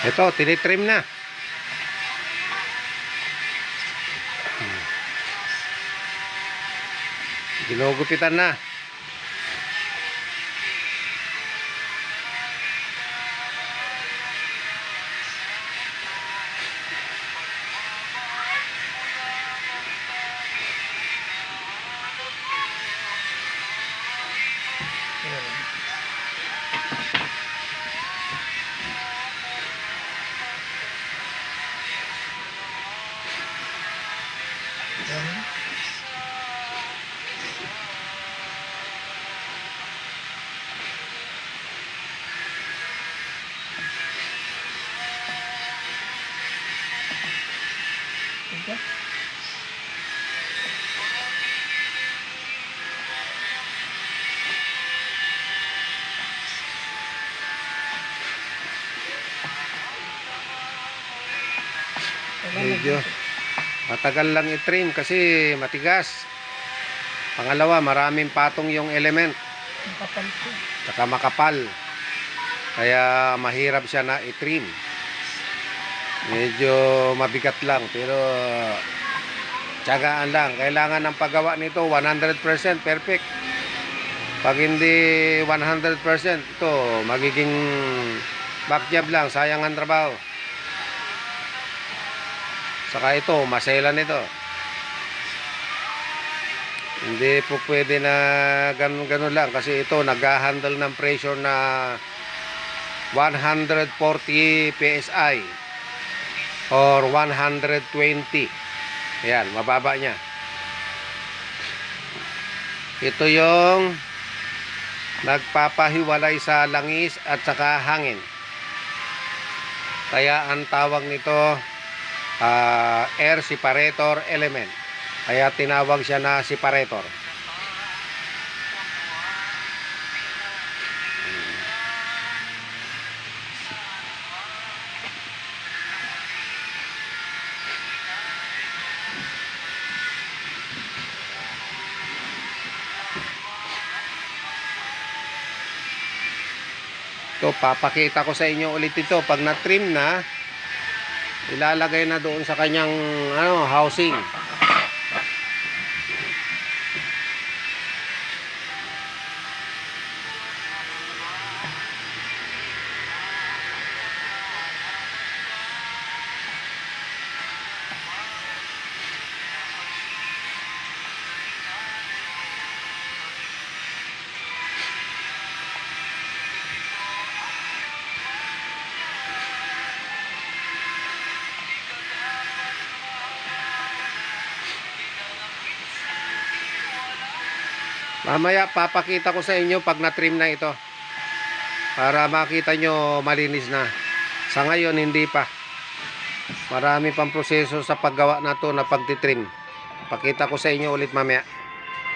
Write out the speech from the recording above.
Ito, tinitrim na. Ginugupitan na. Medyo matagal lang i-trim kasi matigas. Pangalawa, maraming patong yung element. Makapal po. Saka makapal. Kaya mahirap siya na i-trim. Medyo mabigat lang pero tiyagaan lang. Kailangan ng paggawa nito 100% perfect. Pag hindi 100%, ito magiging backjob lang, sayang ang trabaho. Saka ito, maselan ito. Hindi po pwede na ganun lang kasi ito nag-handle ng pressure na 140 PSI or 120. Ayan, mababa niya. Ito yung nagpapahiwalay sa langis at saka hangin. Kaya ang tawag nito air separator element. Kaya tinawag siya na separator. Ito, papakita ko sa inyo ulit ito. Pag na-trim na, ilalagay na doon sa kanyang housing. Mamaya papakita ko sa inyo pag na-trim na ito. Para makita nyo malinis na. Sa ngayon hindi pa. Marami pang proseso sa paggawa na to na pagtitrim. Pakita ko sa inyo ulit mamaya.